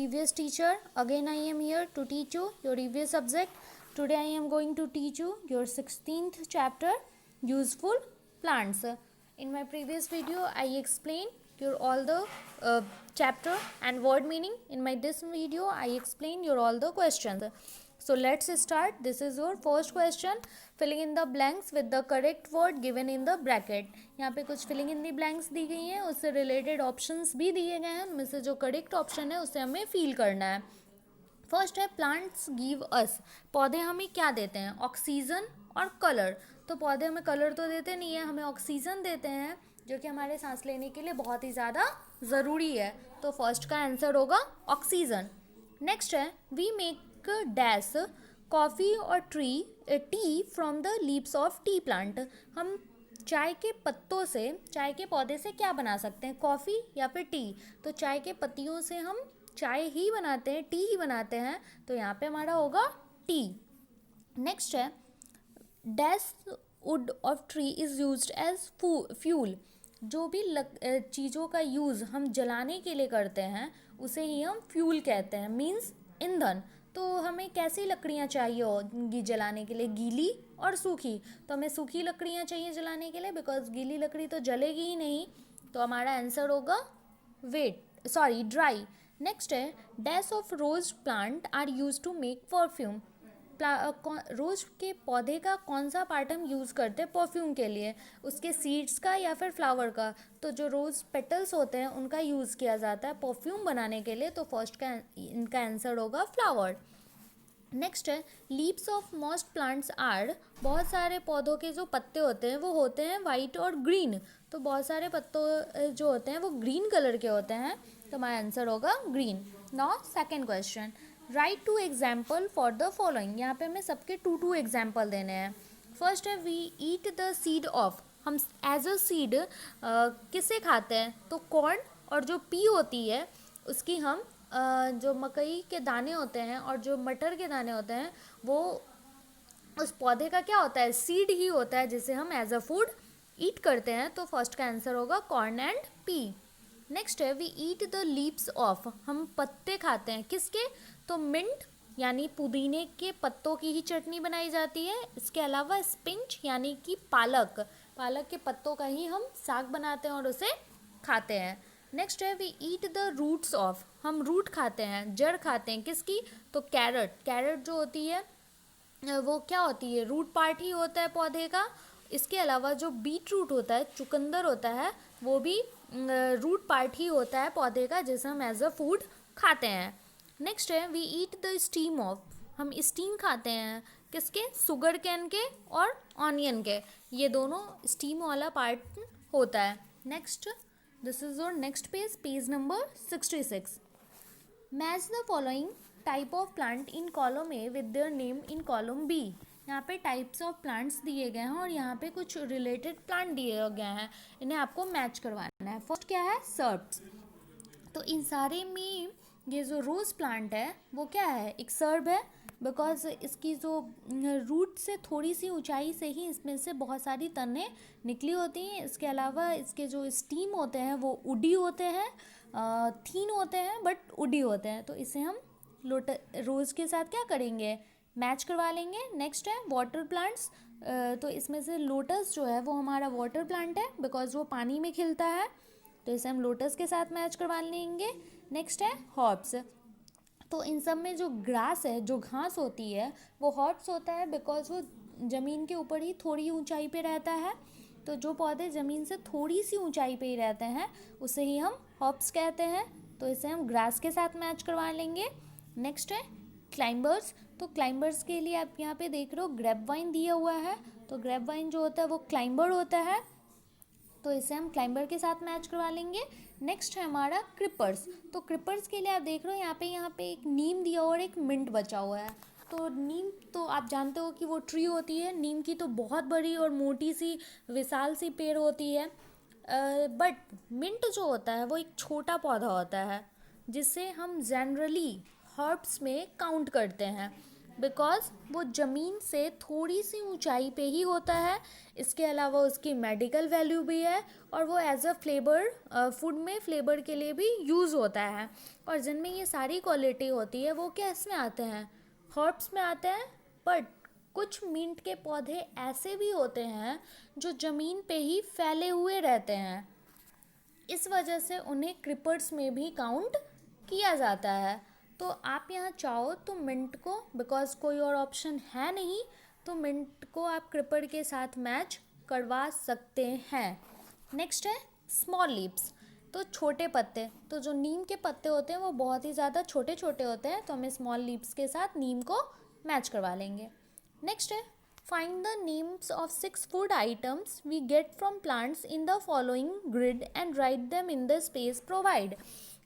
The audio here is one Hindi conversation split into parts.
EVS teacher. Again I am here to teach you your EVS subject. Today I am going to teach you your 16th chapter, Useful Plants. In my previous video I explained your all the chapter and word meaning. In my this video I explain your all the questions. So let's start. This is your first question. Filling in the blanks with the correct word given in the bracket. यहाँ पे कुछ फिलिंग इन दी ब्लैंक्स दी गई हैं, उससे रिलेटेड ऑप्शंस भी दिए गए हैं. उनमें से जो करेक्ट ऑप्शन है उसे हमें फील करना है. फर्स्ट है प्लांट्स गिव अस. पौधे हमें क्या देते हैं? ऑक्सीजन और कलर. तो पौधे हमें कलर तो देते नहीं है, हमें ऑक्सीजन देते हैं जो कि हमारे सांस लेने के लिए बहुत ही ज़्यादा ज़रूरी है. तो फर्स्ट का आंसर होगा ऑक्सीजन. नेक्स्ट है वी मेक डैश कॉफ़ी और T from the leaves of T plant. हम चाय के पत्तों से, चाय के पौधे से क्या बना सकते हैं? कॉफ़ी या फिर टी. तो चाय के पत्तियों से हम चाय ही बनाते हैं, टी ही बनाते हैं. तो यहाँ पे हमारा होगा टी. नेक्स्ट है dash wood of tree is used as fuel. जो भी चीज़ों का यूज़ हम जलाने के लिए करते हैं उसे ही हम फ्यूल कहते हैं, मीन्स ईंधन. तो हमें कैसी लकड़ियाँ चाहिए होगी जलाने के लिए? गीली और सूखी. तो हमें सूखी लकड़ियाँ चाहिए जलाने के लिए, बिकॉज गीली लकड़ी तो जलेगी ही नहीं. तो हमारा आंसर होगा ड्राई. नेक्स्ट है dash of rose plant are use to make perfume. Rose के पौधे का कौन सा पार्ट हम यूज़ करते हैं परफ्यूम के लिए? उसके सीड्स का या फिर फ्लावर का? तो जो रोज़ पेटल्स होते हैं उनका यूज़ किया जाता है परफ्यूम बनाने के लिए. तो फर्स्ट का इनका आंसर होगा फ्लावर. नेक्स्ट है leaves of most plants are. बहुत सारे पौधों के जो पत्ते होते हैं वो होते हैं वाइट और ग्रीन. तो बहुत सारे पत्तों जो होते हैं वो ग्रीन कलर के होते हैं. तो हमारा आंसर होगा green. Now second question, right 2 example for the following. यहाँ पे हमें सबके 2 एग्जाम्पल देने हैं. फर्स्ट है we eat the seed of. हम एज अ सीड किसे खाते हैं? तो कॉर्न. और जो पी होती है उसकी हम जो मकई के दाने होते हैं और जो मटर के दाने होते हैं वो उस पौधे का क्या होता है? सीड ही होता है जिसे हम एज अ फूड ईट करते हैं. तो फर्स्ट का आंसर होगा कॉर्न एंड पी. नेक्स्ट है we eat the leaves of. हम पत्ते खाते हैं किसके? तो मिंट यानी पुदीने के पत्तों की ही चटनी बनाई जाती है. इसके अलावा स्पिंच यानी कि पालक के पत्तों का ही हम साग बनाते हैं और उसे खाते हैं. नेक्स्ट है we eat the roots of. हम रूट खाते हैं, जड़ खाते हैं किसकी? तो कैरेट जो होती है वो क्या होती है? रूट पार्ट ही होता है पौधे का. इसके अलावा जो बीट रूट होता है, चुकंदर होता है, वो भी रूट पार्ट ही होता है पौधे का जिसे हम एज अ फूड खाते हैं. नेक्स्ट है we eat the stem of. हम स्टीम खाते हैं किसके? शुगर कैन के और ऑनियन के. ये दोनों स्टीम वाला पार्ट होता है. Next this is your next page number 66. Match the following type of plant in column A with their name in column B. यहाँ पे टाइप्स ऑफ प्लांट्स दिए गए हैं और यहाँ पे कुछ रिलेटेड प्लांट दिए गए हैं. इन्हें आपको मैच करवाना है. फर्स्ट क्या है? सर्ब्स. तो इन सारे में ये जो रोज़ प्लांट है वो क्या है? एक सर्ब है, बिकॉज इसकी जो रूट से थोड़ी सी ऊंचाई से ही इसमें से बहुत सारी तनें निकली होती हैं. इसके अलावा इसके जो स्टीम होते हैं वो उडी होते हैं, थीन होते हैं बट उडी होते हैं. तो इसे हम रोज़ के साथ क्या करेंगे? मैच करवा लेंगे. नेक्स्ट है वाटर प्लांट्स. तो इसमें से लोटस जो है वो हमारा वाटर प्लांट है बिकॉज वो पानी में खिलता है. तो इसे हम लोटस के साथ मैच करवा लेंगे. नेक्स्ट है हॉर्ब्स. तो इन सब में जो ग्रास है, जो घास होती है वो हॉर्ब्स होता है बिकॉज वो ज़मीन के ऊपर ही थोड़ी ऊंचाई पे रहता है. तो जो पौधे ज़मीन से थोड़ी सी ऊंचाई पे ही रहते हैं उसे ही हम हॉर्ब्स कहते हैं. तो इसे हम ग्रास के साथ मैच करवा लेंगे. नेक्स्ट है क्लाइंबर्स. तो क्लाइंबर्स के लिए आप यहाँ पे देख रहे हो ग्रेप वाइन दिया हुआ है. तो ग्रेप वाइन जो होता है वो क्लाइंबर होता है. तो इसे हम क्लाइंबर के साथ मैच करवा लेंगे. नेक्स्ट है हमारा क्रिपर्स. तो क्रिपर्स के लिए आप देख रहे हो यहाँ पे एक नीम दिया हुआ और एक मिंट बचा हुआ है. तो नीम तो आप जानते हो कि वो ट्री होती है. नीम की तो बहुत बड़ी और मोटी सी विशाल सी पेड़ होती है. बट मिंट जो होता है वो एक छोटा पौधा होता है जिसे हम जनरली हर्ब्स में काउंट करते हैं. बिकॉज वो ज़मीन से थोड़ी सी ऊंचाई पे ही होता है। इसके अलावा उसकी मेडिकल वैल्यू भी है और वो एज अ फ्लेवर फूड में फ्लेवर के लिए भी यूज़ होता है। और जिनमें ये सारी क्वालिटी होती है वो क्या इसमें आते हैं, हर्ब्स में आते हैं। बट कुछ मिंट के पौधे ऐसे भी होते हैं जो ज़मीन पे ही फैले हुए रहते हैं, इस वजह से उन्हें क्रिपर्स में भी काउंट किया जाता है। तो आप यहाँ चाहो तो मिंट को, बिकॉज कोई और ऑप्शन है नहीं, तो मिंट को आप क्रिपर के साथ मैच करवा सकते हैं। नेक्स्ट है स्मॉल लीव्स, तो छोटे पत्ते। तो जो नीम के पत्ते होते हैं वो बहुत ही ज़्यादा छोटे छोटे होते हैं, तो हमें स्मॉल लीव्स के साथ नीम को मैच करवा लेंगे। नेक्स्ट है find the names of 6 food items we get from plants in the following grid and write them in the space provide.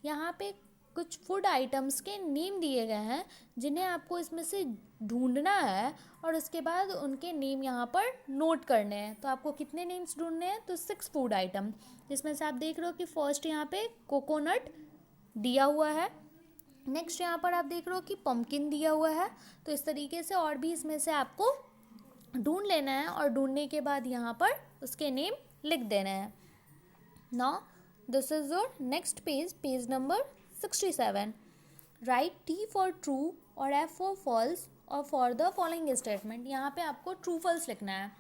यहाँ पे कुछ फूड आइटम्स के नेम दिए गए हैं जिन्हें आपको इसमें से ढूंढना है और उसके बाद उनके नेम यहाँ पर नोट करने हैं। तो आपको कितने नेम्स ढूंढने हैं, तो 6 फूड आइटम, जिसमें से आप देख रहे हो कि फर्स्ट यहाँ पे कोकोनट दिया हुआ है। नेक्स्ट यहाँ पर आप देख रहे हो कि पम्पकिन दिया हुआ है। तो इस तरीके से और भी इसमें से आपको ढूंढ लेना है और ढूंढने के बाद यहाँ पर उसके नेम लिख देना है। Now this is your next page, page number 67। Write T for true और एफ फॉर फॉल्स और फॉर द फॉलोइंग स्टेटमेंट। यहाँ पे आपको ट्रू फॉल्स लिखना है।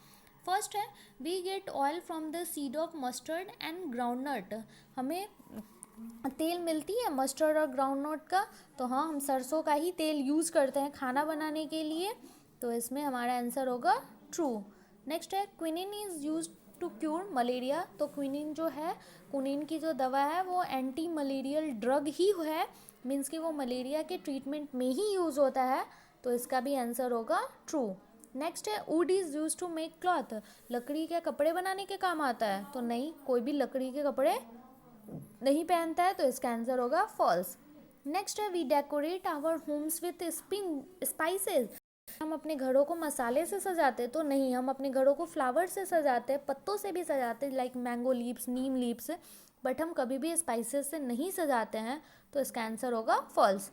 फर्स्ट है we get oil from the seed of mustard and groundnut. हमें तेल मिलती है मस्टर्ड और ग्राउंडनट का, तो हाँ हम सरसों का ही तेल यूज़ करते हैं खाना बनाने के लिए, तो इसमें हमारा आंसर होगा ट्रू। नेक्स्ट है quinine is use to cure malaria. तो क्विनिन जो है, क्विनिन की जो दवा है वो एंटी मलेरियल ड्रग ही है, मीन्स कि वो मलेरिया के ट्रीटमेंट में ही यूज़ होता है, तो इसका भी आंसर होगा ट्रू। नेक्स्ट है wood is use to make cloth. लकड़ी के कपड़े बनाने के काम आता है, तो नहीं, कोई भी लकड़ी के कपड़े नहीं पहनता है, तो इसका आंसर होगा फॉल्स। नेक्स्ट है we decorate our homes with spices. हम अपने घरों को मसाले से सजाते हैं, तो नहीं, हम अपने घरों को फ्लावर से सजाते हैं, पत्तों से भी सजाते हैं like mango leaves, Neem leaves, but हम कभी भी स्पाइसेस से नहीं सजाते हैं, तो इसका आंसर होगा फॉल्स।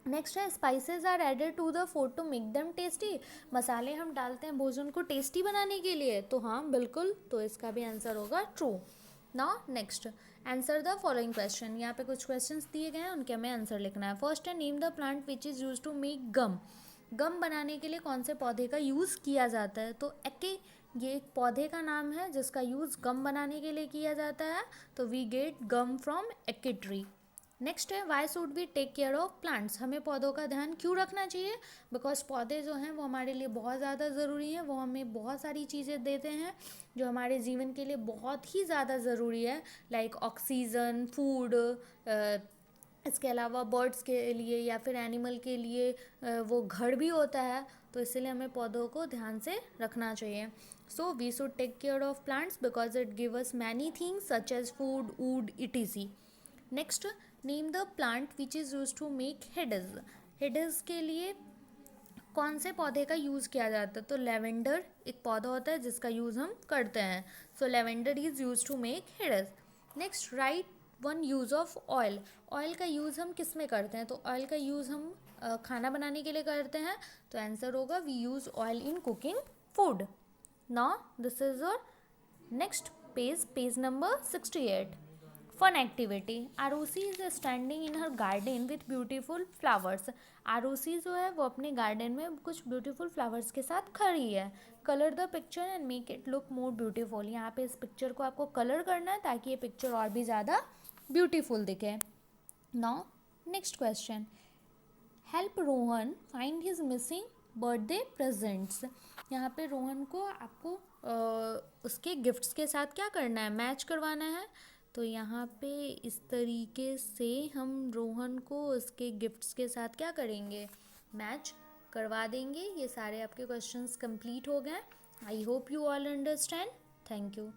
नेक्स्ट है spices are added to the food to make them tasty. मसाले हम डालते हैं भोजन को टेस्टी बनाने के लिए, तो हाँ बिल्कुल, तो इसका भी आंसर होगा true. Now next answer the following question. यहाँ पे कुछ क्वेश्चंस दिए गए हैं, उनके हमें आंसर लिखना है। फर्स्ट है name the plant which is use to make gum. Gum बनाने के लिए कौन से पौधे का यूज़ किया जाता है, तो एके, ये एक पौधे का नाम है जिसका यूज़ गम बनाने के लिए किया जाता है, तो we get gum from acacia tree. Next है why should we take care of plants. हमें पौधों का ध्यान क्यों रखना चाहिए, बिकॉज पौधे जो हैं वो हमारे लिए बहुत ज़्यादा ज़रूरी हैं, वो हमें बहुत सारी चीज़ें देते हैं जो हमारे जीवन के लिए बहुत ही ज़्यादा ज़रूरी है, लाइक ऑक्सीजन, फूड, इसके अलावा बर्ड्स के लिए या फिर एनिमल के लिए वो घर भी होता है, तो इसलिए हमें पौधों को ध्यान से रखना चाहिए। So we should take care of plants because it give us many things such as food, wood, etc। Next name the plant which is use to make hedges. Hedges के लिए कौन से पौधे का यूज़ किया जाता है, तो लेवेंडर एक पौधा होता है जिसका यूज़ हम करते हैं, so lavender is use to make hedges. Next write one use of oil. Oil का यूज़ हम किस में करते हैं, तो ऑयल का यूज़ हम खाना बनाने के लिए करते हैं, तो आंसर होगा we use oil in cooking food. Now this is your next page, page number 68। Fun activity. Arushi is standing in her garden with beautiful flowers. Arushi जो है वो अपने गार्डन में कुछ ब्यूटीफुल फ्लावर्स के साथ खड़ी है। Colour the picture and make it look more beautiful. यहाँ पे इस पिक्चर को आपको कलर करना है ताकि ये पिक्चर और भी ज़्यादा ब्यूटीफुल दिखे। Now next question, help Rohan find his missing birthday presents. यहाँ पे रोहन को आपको उसके गिफ्ट्स के साथ क्या करना है, मैच करवाना है, तो यहाँ पे इस तरीके से हम रोहन को उसके गिफ्ट्स के साथ क्या करेंगे, मैच करवा देंगे। ये सारे आपके क्वेश्चंस कंप्लीट हो गए। I hope you all understand. Thank you.